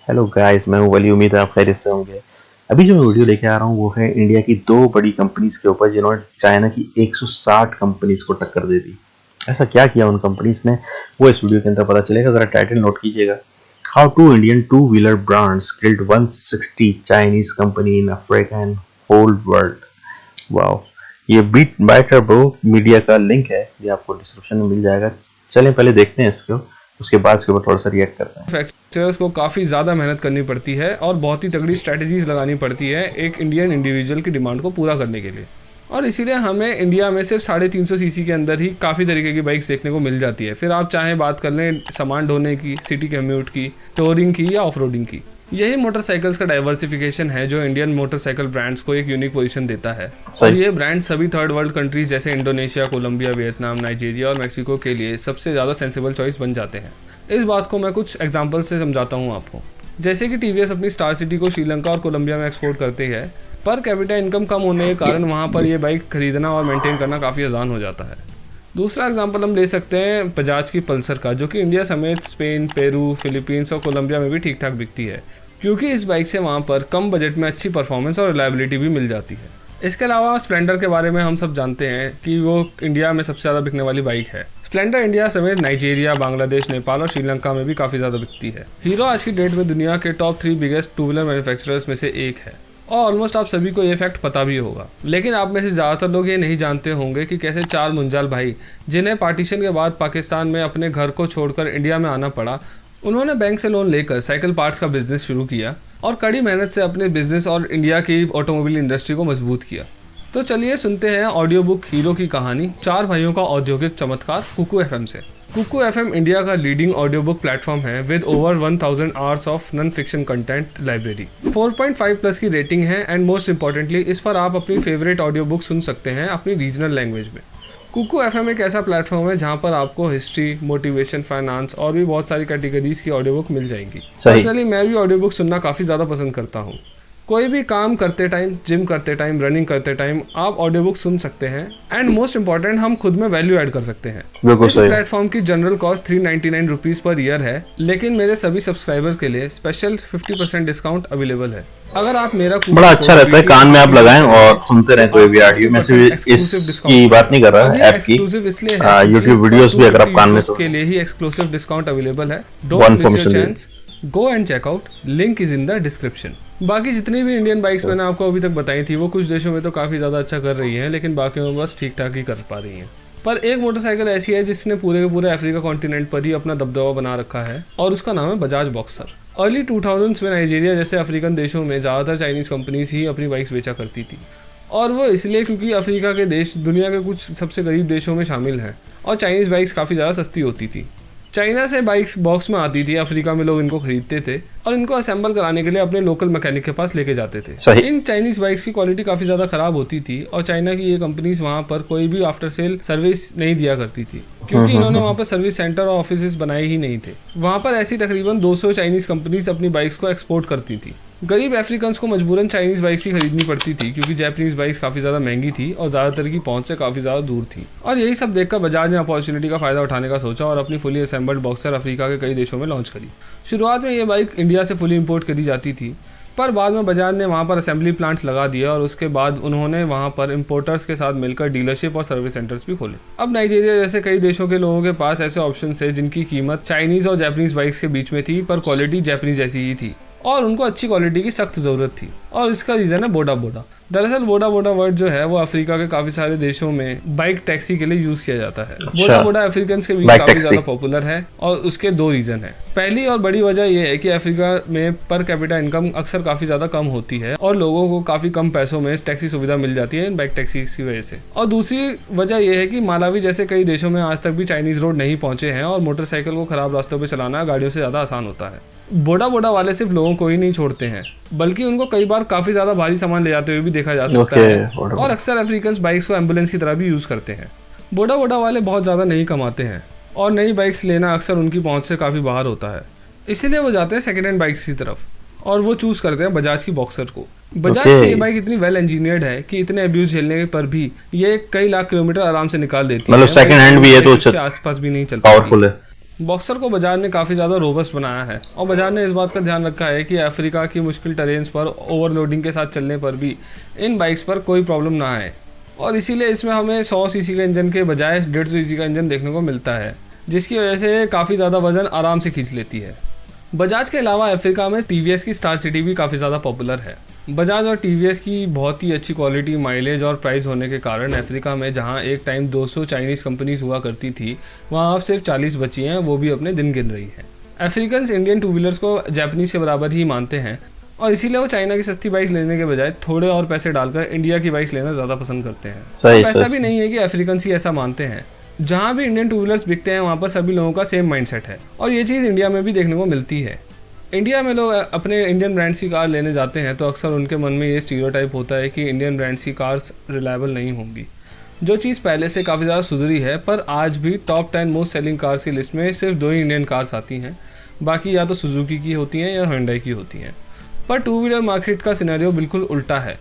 Hello guys, मैं हूं वली। उम्मीद है आप खैरियत से होंगे। अभी जो मैं वीडियो लेके आ रहा हूं वो है इंडिया की दो बड़ी कंपनीज के ऊपर जिन्होंने चाइना की 160 कंपनीज को टक्कर दे दी। ऐसा क्या किया उन कंपनीज ने, वो इस वीडियो के अंदर पता चलेगा। जरा टाइटल नोट कीजिएगा। How two Indian two wheeler brands killed 160 Chinese company in Africa and whole world. Wow, ये बीट बाइटर ब्रो मीडिया का लिंक है, ये आपको डिस्क्रिप्शन में मिल जाएगा। चलें पहले देखते हैं इसको, उसके बाद इसके ऊपर थोड़ा सा रिएक्ट करते हैं। मैन्युफैक्चरर्स को काफ़ी ज़्यादा मेहनत करनी पड़ती है और बहुत ही तगड़ी स्ट्रैटेजीज लगानी पड़ती है एक इंडियन इंडिविजुअल की डिमांड को पूरा करने के लिए। और इसीलिए हमें इंडिया में सिर्फ 350 सीसी के अंदर ही काफ़ी तरीके की बाइक्स देखने को मिल जाती है। फिर आप चाहें बात कर लें सामान ढोने की, सिटी कम्यूट की, टोरिंग की या ऑफ रोडिंग की। यही मोटरसाइकिल्स का डाइवर्सिफिकेशन है जो इंडियन मोटरसाइकिल ब्रांड्स को एक यूनिक पोजीशन देता है। और ये ब्रांड सभी थर्ड वर्ल्ड कंट्रीज जैसे इंडोनेशिया, कोलंबिया, वियतनाम, नाइजीरिया और मैक्सिको के लिए सबसे ज़्यादा सेंसिबल चॉइस बन जाते हैं। इस बात को मैं कुछ एग्जांपल से समझाता हूँ आपको। जैसे कि टीवीएस अपनी स्टार सिटी को श्रीलंका और कोलंबिया में एक्सपोर्ट करती है। पर कैपिटा इनकम कम होने के कारण वहाँ पर ये बाइक खरीदना और मेंटेन करना काफ़ी आसान हो जाता है। दूसरा एग्जांपल हम ले सकते हैं बजाज की पल्सर का, जो कि इंडिया समेत स्पेन, पेरू, फिलीपींस और कोलंबिया में भी ठीक ठाक बिकती है, क्योंकि इस बाइक से वहाँ पर कम बजट में अच्छी परफॉर्मेंस और रिलायबिलिटी भी मिल जाती है। इसके अलावा स्प्लेंडर के बारे में हम सब जानते हैं कि वो इंडिया में सबसे ज़्यादा बिकने वाली बाइक है। स्प्लेंडर इंडिया समेत नाइजीरिया, बांग्लादेश, नेपाल और श्रीलंका में भी काफ़ी ज़्यादा बिकती है। हीरो आज की डेट में दुनिया के top 3 biggest two wheeler manufacturers में से एक है और ऑलमोस्ट आप सभी को ये फैक्ट पता भी होगा। लेकिन आप में से ज़्यादातर लोग ये नहीं जानते होंगे कि कैसे 4 मुंजाल भाई, जिन्हें पार्टीशन के बाद पाकिस्तान में अपने घर को छोड़कर इंडिया में आना पड़ा, उन्होंने बैंक से लोन लेकर साइकिल पार्ट्स का बिजनेस शुरू किया और कड़ी मेहनत से अपने बिजनेस और इंडिया की ऑटोमोबाइल इंडस्ट्री को मजबूत किया। तो चलिए सुनते हैं ऑडियो बुक हीरो की कहानी, 4 भाइयों का औद्योगिक चमत्कार, कुकू एफएम से। कुकू एफएम इंडिया का लीडिंग ऑडियो बुक प्लेटफॉर्म है with over 1000 hours of non fiction content library. 4.5 plus की रेटिंग है एंड मोस्ट इंपॉर्टेंटली इस पर आप अपनी फेवरेट ऑडियो बुक सुन सकते हैं अपनी रीजनल लैंग्वेज में। कुकू एफएम एक ऐसा प्लेटफॉर्म है जहां पर आपको हिस्ट्री, मोटिवेशन, फाइनेंस और भी बहुत सारी कैटेगरीज की ऑडियो बुक मिल जाएंगी। पर्सनली मैं भी ऑडियो बुक सुनना काफ़ी ज़्यादा पसंद करता हूँ। कोई भी काम करते टाइम, जिम करते टाइम, रनिंग करते टाइम आप ऑडियो बुक सुन सकते हैं एंड मोस्ट इंपॉर्टेंट हम खुद में वैल्यू ऐड कर सकते हैं। इस प्लेटफॉर्म की general cost 399 rupees per year है, लेकिन मेरे सभी सब्सक्राइबर्स के लिए स्पेशल 50% डिस्काउंट अवेलेबल है। अगर आप मेरा बड़ा अच्छा रहता है, कान में आप लगाएं और सुनते रहें कोई भी ऑडियो। मैं सिर्फ इसकी बात नहीं कर रहा, ऐप की, यूट्यूब वीडियोस भी अगर आप कान में के लिए ही एक्सक्लूसिव डिस्काउंट अवेलेबल है। Don't miss your chance, go and check out, link is in the description. बाकी जितनी भी इंडियन बाइक्स मैंने आपको अभी तक बताई थी वो कुछ देशों में तो काफ़ी ज़्यादा अच्छा कर रही हैं, लेकिन बाकी में बस ठीक ठाक ही कर पा रही हैं। पर एक मोटरसाइकिल ऐसी है जिसने पूरे के पूरे अफ्रीका कॉन्टिनेंट पर ही अपना दबदबा बना रखा है और उसका नाम है बजाज बॉक्सर। अर्ली 2000s में नाइजीरिया जैसे अफ्रीकन देशों में ज़्यादातर चाइनीज़ कंपनीज ही अपनी बाइक्स बेचा करती थी, और वो इसलिए क्योंकि अफ्रीका के देश दुनिया के कुछ सबसे गरीब देशों में शामिल हैं और चाइनीज़ बाइक्स काफ़ी ज़्यादा सस्ती होती थी। चाइना से बाइक्स बॉक्स में आती थी, अफ्रीका में लोग इनको खरीदते थे और इनको असेंबल कराने के लिए अपने लोकल मैकेनिक के पास लेके जाते थे। इन चाइनीज बाइक्स की क्वालिटी काफी ज्यादा खराब होती थी और चाइना की ये कंपनीज वहाँ पर कोई भी आफ्टर सेल सर्विस नहीं दिया करती थी, क्योंकि इन्होंने वहाँ पर सर्विस सेंटर और ऑफिस बनाए ही नहीं थे। वहाँ पर ऐसी तकरीबन 200 चाइनीज कंपनीज अपनी बाइक्स को एक्सपोर्ट करती थी। गरीब अफ्रीकन्स को मजबूरन चाइनीज बाइक्स ही खरीदनी पड़ती थी, क्योंकि जापानीज बाइक्स काफ़ी ज़्यादा महंगी थी और ज़्यादातर की पहुंच से काफ़ी ज़्यादा दूर थी। और यही सब देखकर बजाज ने अपॉर्चुनिटी का फ़ायदा उठाने का सोचा और अपनी फुली असेंबल्ड बॉक्सर अफ्रीका के कई देशों में लॉन्च करी। शुरुआत में ये बाइक इंडिया से फुली इंपोर्ट करी जाती थी, पर बाद में बजाज ने वहाँ पर असेंबली प्लांट्स लगा दिए और उसके बाद उन्होंने वहाँ पर इंपोर्टर्स के साथ मिलकर डीलरशिप और सर्विस सेंटर्स भी खोले। अब नाइजीरिया जैसे कई देशों के लोगों के पास ऐसे ऑप्शन थे जिनकी कीमत चाइनीज़ और जापानीज बाइक्स के बीच में थी, पर क्वालिटी जापानीज जैसी ही थी और उनको अच्छी क्वालिटी की सख्त ज़रूरत थी। और इसका रीज़न है बोडा बोडा। दरअसल बोडा बोडा वर्ड जो है वो अफ्रीका के काफ़ी सारे देशों में बाइक टैक्सी के लिए यूज़ किया जाता है। बोडा बोडा अफ्रीकन के बीच काफ़ी ज़्यादा पॉपुलर है और उसके 2 रीज़न है। पहली और बड़ी वजह यह है कि अफ्रीका में पर कैपिटा इनकम अक्सर काफ़ी ज़्यादा कम होती है और लोगों को काफ़ी कम पैसों में टैक्सी सुविधा मिल जाती है इन बाइक टैक्सी की वजह से। और दूसरी वजह यह है कि मालावी जैसे कई देशों में आज तक भी चाइनीज़ रोड नहीं पहुंचे हैं और मोटरसाइकिल को ख़राब रास्तों पर चलाना गाड़ियों से ज़्यादा आसान होता है। बोडा बोडा वाले सिर्फ लोगों को ही नहीं छोड़ते हैं, बल्कि उनको कई बार काफ़ी ज़्यादा भारी सामान ले जाते हुए भी देखा जा सकता है और अक्सर अफ्रीकन बाइक्स को एम्बुलेंस की तरह भी यूज़ करते हैं। बोडा बोडा वाले बहुत ज़्यादा नहीं कमाते हैं और नई बाइक्स लेना अक्सर उनकी पहुंच से काफ़ी बाहर होता है, इसीलिए वो जाते हैं सेकेंड हैंड बाइक्स की तरफ और वो चूज़ करते हैं बजाज की बॉक्सर को। बजाज की ये बाइक इतनी वेल इंजीनियर्ड है कि इतने अब्यूज झेलने पर भी ये कई लाख किलोमीटर आराम से निकाल देती है। मतलब सेकंड हैंड भी है तो आसपास भी नहीं चल पावरफुल है। बॉक्सर को बजाज ने काफ़ी ज़्यादा रोबस्ट बनाया है और बजाज ने इस बात का ध्यान रखा है कि अफ्रीका की मुश्किल टेरेन्स पर ओवरलोडिंग के साथ चलने पर भी इन बाइक्स पर कोई प्रॉब्लम ना आए, और इसीलिए इसमें हमें 100 सीसी के इंजन के बजाय 150 सीसी का इंजन देखने को मिलता है, जिसकी वजह से काफ़ी ज़्यादा वजन आराम से खींच लेती है। बजाज के अलावा अफ्रीका में टीवीएस की स्टार सिटी भी काफ़ी ज़्यादा पॉपुलर है। बजाज और टीवीएस की बहुत ही अच्छी क्वालिटी, माइलेज और प्राइस होने के कारण अफ्रीका में जहां एक टाइम 200 चाइनीज़ कंपनीज हुआ करती थी, वहां अब सिर्फ 40 बची हैं, वो भी अपने दिन गिन रही हैं। अफ्रीकन्स इंडियन टू व्हीलर्स को जापानीज़ के बराबर ही मानते हैं और इसीलिए वो चाइना की सस्ती बाइक लेने के बजाय थोड़े और पैसे डालकर इंडिया की बाइक लेना ज़्यादा पसंद करते हैं। ऐसा भी नहीं है कि अफ्रीकन्स ही ऐसा मानते हैं। जहाँ भी इंडियन टू व्हीलर्स बिकते हैं वहाँ पर सभी लोगों का सेम माइंडसेट है और ये चीज़ इंडिया में भी देखने को मिलती है। इंडिया में लोग अपने इंडियन ब्रांड्स की कार लेने जाते हैं तो अक्सर उनके मन में ये स्टीरियोटाइप होता है कि इंडियन ब्रांड्स की कार्स रिलायबल नहीं होंगी, जो चीज़ पहले से काफ़ी ज़्यादा सुधरी है। पर आज भी टॉप 10 मोस्ट सेलिंग कार्स की लिस्ट में सिर्फ 2 ही इंडियन कार्स आती हैं, बाकी या तो सुजुकी की होती हैं या हुंडई की होती हैं। पर टू व्हीलर मार्केट का सिनेरियो बिल्कुल उल्टा है।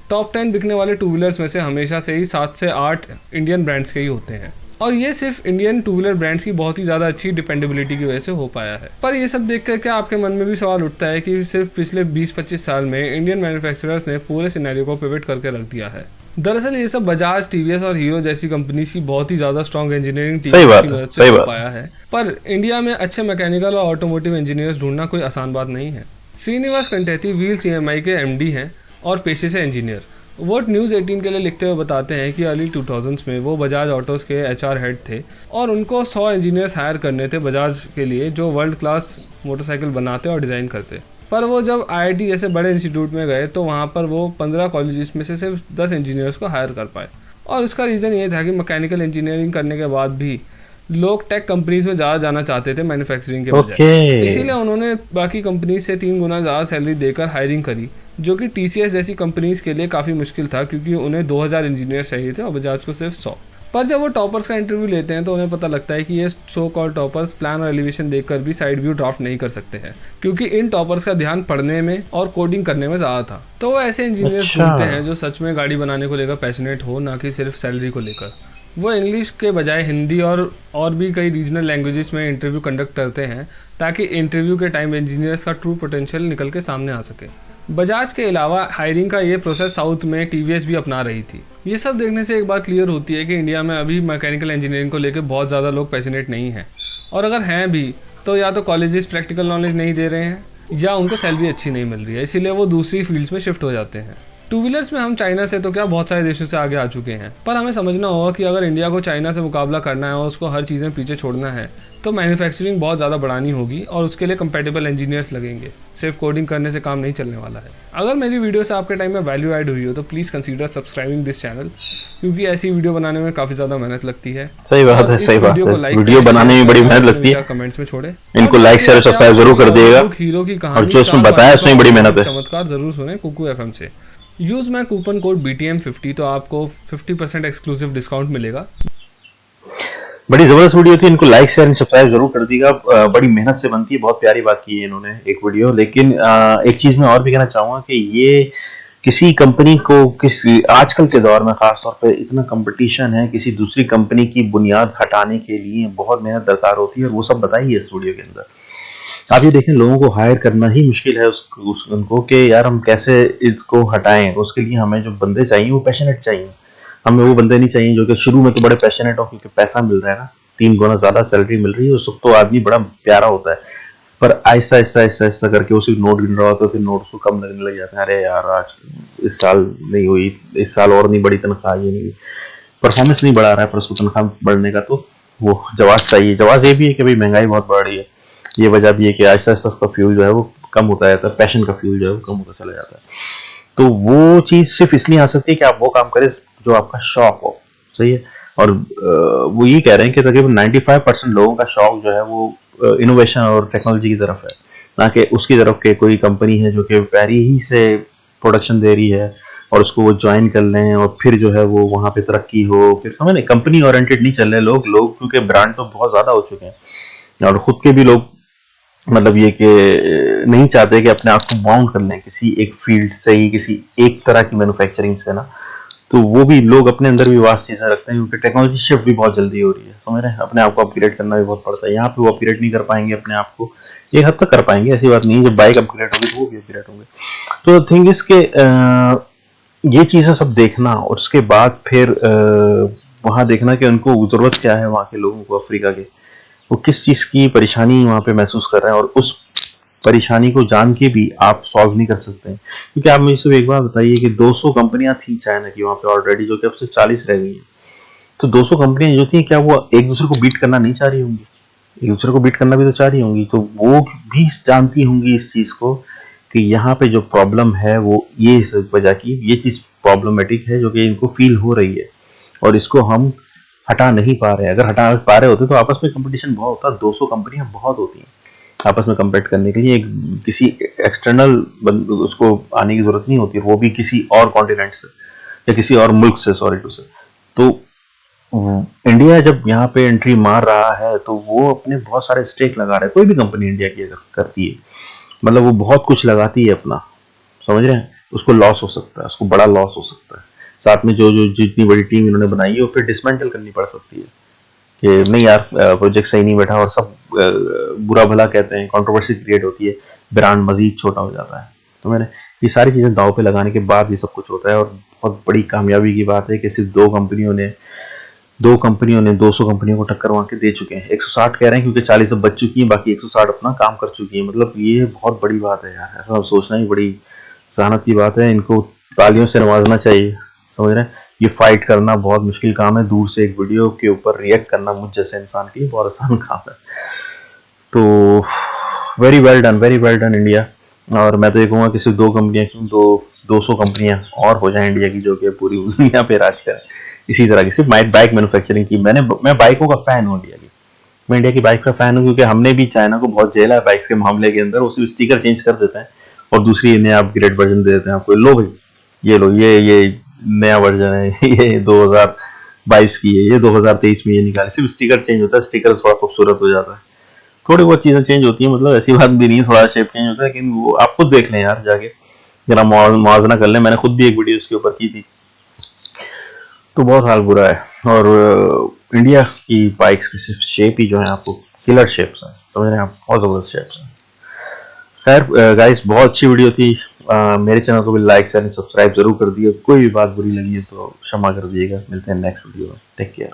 टॉप 10 बिकने वाले टू व्हीलर्स में से हमेशा से ही 7 से 8 इंडियन ब्रांड्स के ही होते हैं और ये सिर्फ इंडियन टू व्हीलर ब्रांड्स की बहुत ही ज़्यादा अच्छी डिपेंडेबिलिटी की वजह से हो पाया है। पर ये सब देख कर आपके मन में भी सवाल उठता है कि सिर्फ पिछले 20-25 साल में इंडियन मैन्युफैक्चरर्स ने पूरे सिनेरियो को पिवट करके रख दिया है। दरअसल ये सब बजाज, टीवीएस और हीरो जैसी कंपनी की बहुत ही ज़्यादा स्ट्रॉन्ग इंजीनियरिंग टीम की मदद से हो पाया है। पर इंडिया में अच्छे मैकेनिकल और ऑटोमोटिव इंजीनियर्स ढूंढना कोई आसान बात नहीं है। श्रीनिवास कंटेती व्हील CMI के MD हैं और पेशे से इंजीनियर। वो न्यूज़ 18 के लिए लिखते हुए बताते हैं कि अर्ली 2000s में वो बजाज ऑटोज़ के HR हेड थे और उनको 100 इंजीनियर्स हायर करने थे बजाज के लिए, जो वर्ल्ड क्लास मोटरसाइकिल बनाते और डिज़ाइन करते। पर वो जब IIT जैसे बड़े इंस्टीट्यूट में गए तो वहाँ पर वो 15 कॉलेजेस में से सिर्फ 10 इंजीनियर्स को हायर कर पाए और उसका रीज़न ये था कि मैकेनिकल इंजीनियरिंग करने के बाद भी लोग टेक कंपनीज में ज़्यादा जाना चाहते थे मैन्युफैक्चरिंग के बजाय। इसीलिए उन्होंने बाकी कंपनीज से 3 गुना ज़्यादा सैलरी देकर हायरिंग करी, जो कि TCS जैसी कंपनीज के लिए काफ़ी मुश्किल था क्योंकि उन्हें 2000 इंजीनियर चाहिए थे और बजाज को सिर्फ 100। पर जब वो टॉपर्स का इंटरव्यू लेते हैं तो उन्हें पता लगता है कि ये सो कॉल्ड टॉपर्स प्लान और एलिवेशन देखकर भी साइड व्यू ड्राफ्ट नहीं कर सकते हैं, क्योंकि इन टॉपर्स का ध्यान पढ़ने में और कोडिंग करने में ज़्यादा था। तो वो ऐसे इंजीनियर्स ढूंढते हैं जो सच में गाड़ी बनाने को लेकर पैशनेट हो, ना कि सिर्फ सैलरी को लेकर। वो इंग्लिश के बजाय हिंदी और भी कई रीजनल लैंग्वेजेस में इंटरव्यू कंडक्ट करते हैं ताकि इंटरव्यू के टाइम इंजीनियर्स का ट्रू पोटेंशियल निकल के सामने आ सके। बजाज के अलावा हायरिंग का ये प्रोसेस साउथ में TVS भी अपना रही थी। ये सब देखने से एक बात क्लियर होती है कि इंडिया में अभी मैकेनिकल इंजीनियरिंग को लेकर बहुत ज़्यादा लोग पैशनेट नहीं हैं, और अगर हैं भी तो या तो कॉलेजेस प्रैक्टिकल नॉलेज नहीं दे रहे हैं या उनको सैलरी अच्छी नहीं मिल रही है, इसीलिए वो दूसरी फील्ड्स में शिफ्ट हो जाते हैं। टू व्हीलर्स में हम चाइना से तो क्या बहुत सारे देशों से आगे आ चुके हैं, पर हमें समझना होगा कि अगर इंडिया को चाइना से मुकाबला करना है और उसको हर चीज़ें पीछे छोड़ना है तो मैन्युफैक्चरिंग बहुत ज़्यादा बढ़ानी होगी और उसके लिए कंपेटेबल इंजीनियर्स लगेंगे। सिर्फ कोडिंग करने से काम नहीं चलने वाला है। अगर मेरी वीडियो से आपके टाइम में वैल्यू ऐड हुई हो तो please consider subscribing this channel, क्योंकि ऐसी वीडियो बनाने में काफ़ी ज़्यादा मेहनत लगती है। सही बात है, सही बात है। वीडियो बनाने में बड़ी मेहनत लगती है। कमेंट्स में छोड़े, इनको लाइक शेयर सब्सक्राइब जरूर कर दिएगा। हीरो की कहानी और जो इसमें बताया उसमें बड़ी मेहनत है। चमत्कार जरूर सुने कुकू FM से। यूज़ मैं कूपन कोड BTM50 तो आपको 50% एक्सक्लूसिव डिस्काउंट मिलेगा। बड़ी जबरदस्त वीडियो थी, इनको लाइक शेयर सब्सक्राइब जरूर कर दीजिएगा। बड़ी मेहनत से बनती है, बहुत प्यारी बात की है इन्होंने एक वीडियो। लेकिन एक चीज मैं और भी कहना चाहूंगा कि ये किसी कंपनी को किसी आजकल के दौर में खासतौर पे इतना कंपटीशन है, किसी दूसरी कंपनी की बुनियाद हटाने के लिए बहुत मेहनत दरकार होती है और वो सब बताइए इस वीडियो के अंदर। आप ये देखें, लोगों को हायर करना ही मुश्किल है उनको कि यार हम कैसे इसको हटाएं। उसके लिए हमें जो बंदे चाहिए वो पैशनेट चाहिए। हमें वो बंदे नहीं चाहिए जो कि शुरू में तो बड़े पैशनेट हो क्योंकि पैसा मिल रहा है ना, 3 गुना ज्यादा सैलरी मिल रही है, उस वक्त तो आदमी बड़ा प्यारा होता है। पर आहिस्ता आहिस्ता आहिस्ता आहिस्ता करके उसी नोट गिन रहा होता है, फिर नोट को कम लगने लग जाते हैं। अरे यार आज इस साल नहीं हुई, इस साल और नहीं बड़ी तनख्वाह, ये नहीं, परफॉर्मेंस नहीं बढ़ा रहा है, पर उसको तनख्वाह बढ़ने का तो वो जवाब चाहिए। जवाब ये भी है कि भाई महंगाई बहुत बढ़ रही है, ये वजह भी है कि आहिस्ता आहिस्ता उसका फ्यूल जो है वो कम होता जाता है, पैशन का फ्यूल जो है वो कम होता चला जाता है। तो वो चीज सिर्फ इसलिए आ सकती है कि आप वो काम करें जो आपका शौक हो। सही है। और वो ये कह रहे हैं कि तकरीबन 95% लोगों का शौक जो है वो इनोवेशन और टेक्नोलॉजी की तरफ है, ना कि उसकी तरफ के कोई कंपनी है जो कि पहले ही से प्रोडक्शन दे रही है और उसको वो ज्वाइन कर लें और फिर जो है वो वहां पे तरक्की हो। फिर समझ नहीं, कंपनी ओरिएंटेड नहीं चल रहे लोग क्योंकि ब्रांड तो बहुत ज्यादा हो चुके हैं और खुद के भी लोग मतलब ये कि नहीं चाहते कि अपने आप को बाउंड कर लें किसी एक फील्ड से ही, किसी एक तरह की मैन्युफैक्चरिंग से ना। तो वो भी लोग अपने अंदर भी वास्ट चीजें रखते हैं, क्योंकि टेक्नोलॉजी शिफ्ट भी बहुत जल्दी हो रही है, समझ रहे हैं, अपने आप को अपग्रेड करना भी बहुत पड़ता है। यहाँ पे वो अपग्रेड नहीं कर पाएंगे अपने आप को, एक हद तक कर पाएंगे, ऐसी बात नहीं, जब बाइक अपग्रेड होगी तो वो भी अपग्रेड होंगे। तो थिंग इसके ये चीजें सब देखना, और उसके बाद फिर वहां देखना कि उनको जरूरत क्या है, वहां के लोगों को, अफ्रीका के, वो किस चीज की परेशानी वहां पे महसूस कर रहे हैं, और उस परेशानी को जान के भी आप सॉल्व नहीं कर सकते हैं। क्योंकि आप मुझे सिर्फ एक बात बताइए कि 200 कंपनियां थी चाइना की वहां पे ऑलरेडी, जो कि अब सिर्फ 40 रह गई हैं। तो 200 कंपनियां जो थी, क्या वो एक दूसरे को बीट करना नहीं चाह रही होंगी? एक दूसरे को बीट करना भी तो चाह रही होंगी, तो वो भी जानती होंगी इस चीज को कि यहाँ पे जो प्रॉब्लम है वो ये इस वजह की, ये चीज प्रॉब्लमेटिक है जो कि इनको फील हो रही है, और इसको हम हटा नहीं पा रहे हैं। अगर हटा पा रहे होते तो आपस में कंपटीशन बहुत होता, 200 कंपनियां बहुत होती हैं आपस में कंपीट करने के लिए, किसी एक्सटर्नल उसको आने की जरूरत नहीं होती, वो भी किसी और कॉन्टिनेंट से या किसी और मुल्क से, सॉरी टू से। तो इंडिया जब यहाँ पे एंट्री मार रहा है तो वो अपने बहुत सारे स्टेक लगा रहा है। कोई भी कंपनी इंडिया की अगर करती है, मतलब वो बहुत कुछ लगाती है अपना, समझ रहे हैं, उसको लॉस हो सकता है, उसको बड़ा लॉस हो सकता है। साथ में जो जो जितनी बड़ी टीम इन्होंने बनाई है वो फिर डिसमेंटल करनी पड़ सकती है कि नहीं यार प्रोजेक्ट सही नहीं बैठा, और सब बुरा भला कहते हैं, कंट्रोवर्सी क्रिएट होती है, ब्रांड मजीद छोटा हो जाता है। तो मैंने ये सारी चीजें दांव पे लगाने के बाद ये सब कुछ होता है, और बहुत बड़ी कामयाबी की बात है कि सिर्फ दो कंपनियों ने 200 कंपनियों को टक्कर वहां के दे चुके हैं। 160 कह रहे हैं क्योंकि 40 अब बच चुकी हैं, बाकी 160 अपना काम कर चुकी हैं। मतलब ये बहुत बड़ी बात है यार, ऐसा सोचना ही बड़ी जहानत की बात है, इनको तालियों से नवाजना चाहिए, समझ रहे हैं। ये फाइट करना बहुत मुश्किल काम है, दूर से एक वीडियो के ऊपर रिएक्ट करना मुझ जैसे इंसान के लिए बहुत आसान काम है। तो वेरी वेल डन इंडिया। और मैं तो ये कहूँगा कि सिर्फ 2 कंपनियां क्यों, 200 कंपनियां और हो जाए इंडिया की, जो कि पूरी दुनिया पे राज करें इसी तरह की, सिर्फ बाइक मैन्युफैक्चरिंग की। मैं बाइकों का फैन हूँ इंडिया की, मैं इंडिया की बाइक का फैन हूँ, क्योंकि हमने भी चाइना को बहुत झेला है बाइक्स के मामले के अंदर। वो सिर्फ स्टिकर चेंज कर देते हैं और दूसरी नया अपग्रेड वर्जन दे देते हैं आपको, लो भाई ये लो, ये नया वर्जन है, ये 2022 की है, ये 2023 में ये निकाले, सिर्फ स्टिकर चेंज होता है, स्टिकर थोड़ा खूबसूरत हो जाता है, थोड़ी बहुत चीजें चेंज होती हैं, मतलब ऐसी बात भी नहीं है, थोड़ा शेप चेंज होता है, लेकिन वो आप खुद देख लें यार, जाके जरा मुआवजा कर लें। मैंने खुद भी एक वीडियो इसके ऊपर की थी, तो बहुत हाल बुरा है। और इंडिया की बाइक्स की सिर्फ शेप ही जो है आपको किलर शेप्स हैं, समझ रहे हैं आप, बहुत जबरदस्त शेप्स हैं। खैर गाइस, बहुत अच्छी वीडियो थी। मेरे चैनल को भी लाइक शेयर सब्सक्राइब जरूर कर दिए। कोई भी बात बुरी लगी है तो क्षमा कर दिएगा। मिलते हैं नेक्स्ट वीडियो में, टेक केयर।